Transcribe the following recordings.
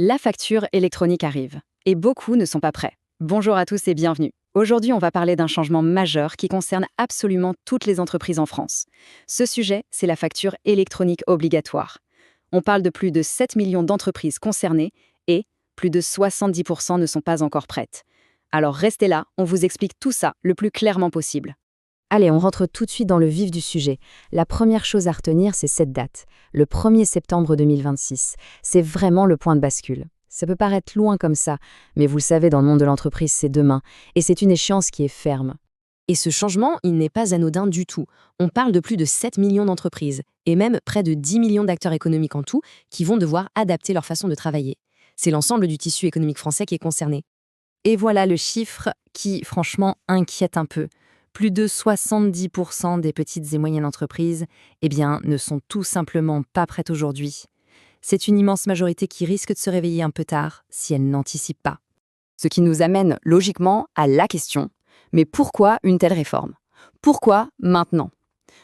La facture électronique arrive, et beaucoup ne sont pas prêts. Bonjour à tous et bienvenue. Aujourd'hui, on va parler d'un changement majeur qui concerne absolument toutes les entreprises en France. Ce sujet, c'est la facture électronique obligatoire. On parle de plus de 7 millions d'entreprises concernées et plus de 70% ne sont pas encore prêtes. Alors restez là, on vous explique tout ça le plus clairement possible. Allez, on rentre tout de suite dans le vif du sujet. La première chose à retenir, c'est cette date, le 1er septembre 2026. C'est vraiment le point de bascule. Ça peut paraître loin comme ça, mais vous le savez, dans le monde de l'entreprise, c'est demain, et c'est une échéance qui est ferme. Et ce changement, il n'est pas anodin du tout. On parle de plus de 7 millions d'entreprises, et même près de 10 millions d'acteurs économiques en tout, qui vont devoir adapter leur façon de travailler. C'est l'ensemble du tissu économique français qui est concerné. Et voilà le chiffre qui, franchement, inquiète un peu. Plus de 70% des petites et moyennes entreprises, ne sont tout simplement pas prêtes aujourd'hui. C'est une immense majorité qui risque de se réveiller un peu tard si elle n'anticipe pas. Ce qui nous amène logiquement à la question, mais pourquoi une telle réforme? Pourquoi maintenant?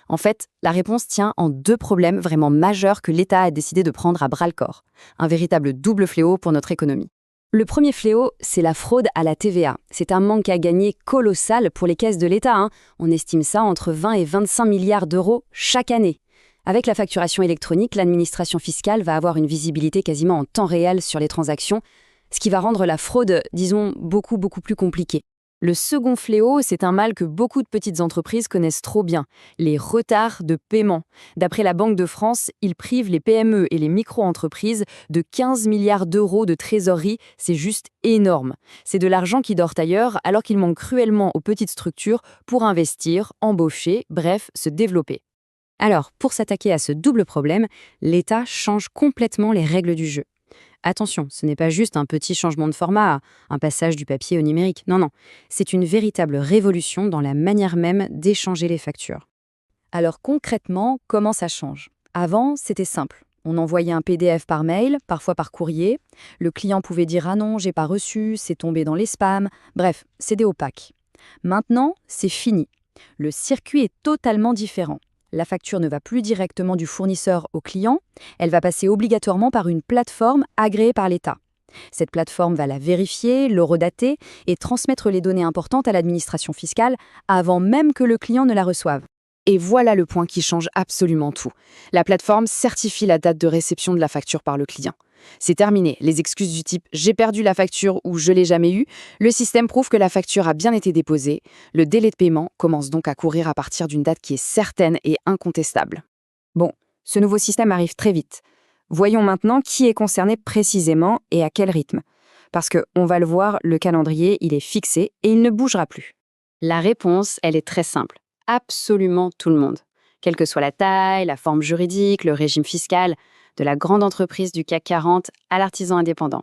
En fait, la réponse tient en deux problèmes vraiment majeurs que l'État a décidé de prendre à bras-le-corps. Un véritable double fléau pour notre économie. Le premier fléau, c'est la fraude à la TVA. C'est un manque à gagner colossal pour les caisses de l'État. On estime ça entre 20 et 25 milliards d'euros chaque année. Avec la facturation électronique, l'administration fiscale va avoir une visibilité quasiment en temps réel sur les transactions, ce qui va rendre la fraude, disons, beaucoup plus compliquée. Le second fléau, c'est un mal que beaucoup de petites entreprises connaissent trop bien, les retards de paiement. D'après la Banque de France, ils privent les PME et les micro-entreprises de 15 milliards d'euros de trésorerie, c'est juste énorme. C'est de l'argent qui dort ailleurs alors qu'il manque cruellement aux petites structures pour investir, embaucher, bref, se développer. Alors, pour s'attaquer à ce double problème, l'État change complètement les règles du jeu. Attention, ce n'est pas juste un petit changement de format, un passage du papier au numérique. Non, c'est une véritable révolution dans la manière même d'échanger les factures. Alors concrètement, comment ça change? Avant, c'était simple. On envoyait un PDF par mail, parfois par courrier. Le client pouvait dire « Ah non, j'ai pas reçu, c'est tombé dans les spams ». Bref, c'était opaque. Maintenant, c'est fini. Le circuit est totalement différent. La facture ne va plus directement du fournisseur au client, elle va passer obligatoirement par une plateforme agréée par l'État. Cette plateforme va la vérifier, l'horodater et transmettre les données importantes à l'administration fiscale avant même que le client ne la reçoive. Et voilà le point qui change absolument tout. La plateforme certifie la date de réception de la facture par le client. C'est terminé. Les excuses du type « j'ai perdu la facture » ou « je l'ai jamais eue », le système prouve que la facture a bien été déposée. Le délai de paiement commence donc à courir à partir d'une date qui est certaine et incontestable. Bon, ce nouveau système arrive très vite. Voyons maintenant qui est concerné précisément et à quel rythme. Parce que, on va le voir, le calendrier, il est fixé et il ne bougera plus. La réponse, elle est très simple. Absolument tout le monde. Quelle que soit la taille, la forme juridique, le régime fiscal, de la grande entreprise du CAC 40 à l'artisan indépendant.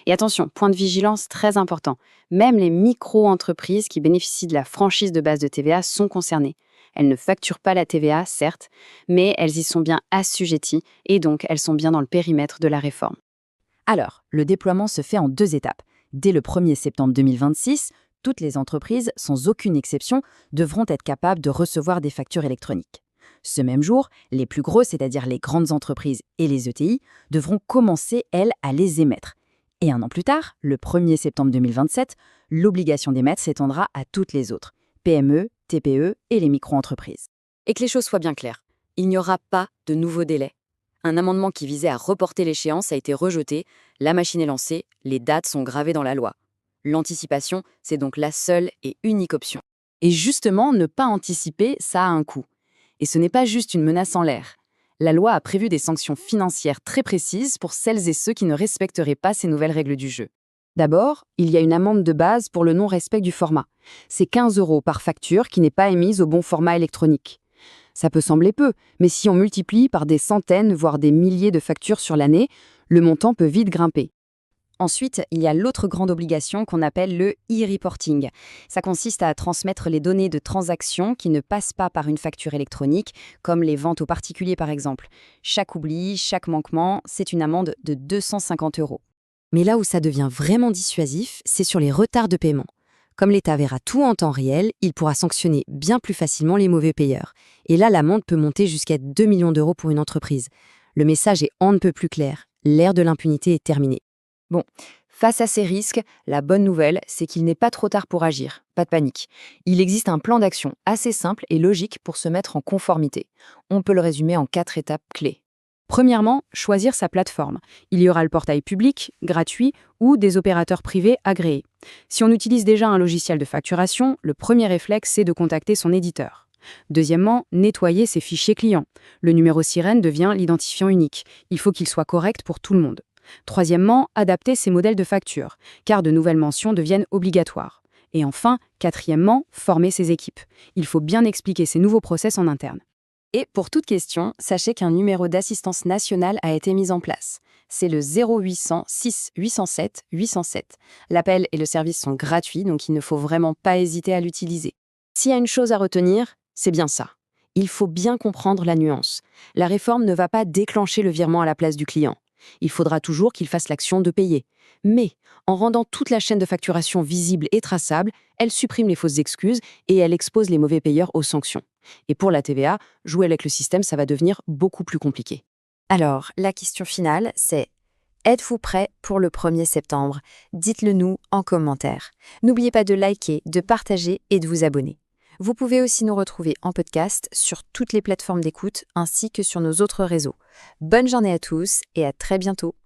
Et attention, point de vigilance très important, même les micro-entreprises qui bénéficient de la franchise de base de TVA sont concernées. Elles ne facturent pas la TVA, certes, mais elles y sont bien assujetties et donc elles sont bien dans le périmètre de la réforme. Alors, le déploiement se fait en deux étapes. Dès le 1er septembre 2026, toutes les entreprises, sans aucune exception, devront être capables de recevoir des factures électroniques. Ce même jour, les plus grosses, c'est-à-dire les grandes entreprises et les ETI, devront commencer, elles, à les émettre. Et un an plus tard, le 1er septembre 2027, l'obligation d'émettre s'étendra à toutes les autres, PME, TPE et les micro-entreprises. Et que les choses soient bien claires, il n'y aura pas de nouveau délai. Un amendement qui visait à reporter l'échéance a été rejeté, la machine est lancée, les dates sont gravées dans la loi. L'anticipation, c'est donc la seule et unique option. Et justement, ne pas anticiper, ça a un coût. Et ce n'est pas juste une menace en l'air. La loi a prévu des sanctions financières très précises pour celles et ceux qui ne respecteraient pas ces nouvelles règles du jeu. D'abord, il y a une amende de base pour le non-respect du format. C'est 15 € par facture qui n'est pas émise au bon format électronique. Ça peut sembler peu, mais si on multiplie par des centaines, voire des milliers de factures sur l'année, le montant peut vite grimper. Ensuite, il y a l'autre grande obligation qu'on appelle le e-reporting. Ça consiste à transmettre les données de transactions qui ne passent pas par une facture électronique, comme les ventes aux particuliers par exemple. Chaque oubli, chaque manquement, c'est une amende de 250 €. Mais là où ça devient vraiment dissuasif, c'est sur les retards de paiement. Comme l'État verra tout en temps réel, il pourra sanctionner bien plus facilement les mauvais payeurs. Et là, l'amende peut monter jusqu'à 2 millions d'euros pour une entreprise. Le message est on ne peut plus clair. L'ère de l'impunité est terminée. Face à ces risques, la bonne nouvelle, c'est qu'il n'est pas trop tard pour agir. Pas de panique. Il existe un plan d'action assez simple et logique pour se mettre en conformité. On peut le résumer en 4 étapes clés. Premièrement, choisir sa plateforme. Il y aura le portail public, gratuit ou des opérateurs privés agréés. Si on utilise déjà un logiciel de facturation, le premier réflexe, c'est de contacter son éditeur. Deuxièmement, nettoyer ses fichiers clients. Le numéro sirène devient l'identifiant unique. Il faut qu'il soit correct pour tout le monde. Troisièmement, adapter ses modèles de facture, car de nouvelles mentions deviennent obligatoires. Et enfin, quatrièmement, former ses équipes. Il faut bien expliquer ces nouveaux process en interne. Et pour toute question, sachez qu'un numéro d'assistance nationale a été mis en place. C'est le 0800 6 807 807. L'appel et le service sont gratuits, donc il ne faut vraiment pas hésiter à l'utiliser. S'il y a une chose à retenir, c'est bien ça. Il faut bien comprendre la nuance. La réforme ne va pas déclencher le virement à la place du client. Il faudra toujours qu'il fasse l'action de payer. Mais, en rendant toute la chaîne de facturation visible et traçable, elle supprime les fausses excuses et elle expose les mauvais payeurs aux sanctions. Et pour la TVA, jouer avec le système, ça va devenir beaucoup plus compliqué. Alors, la question finale, c'est: êtes-vous prêt pour le 1er septembre? Dites-le nous en commentaire. N'oubliez pas de liker, de partager et de vous abonner. Vous pouvez aussi nous retrouver en podcast sur toutes les plateformes d'écoute ainsi que sur nos autres réseaux. Bonne journée à tous et à très bientôt.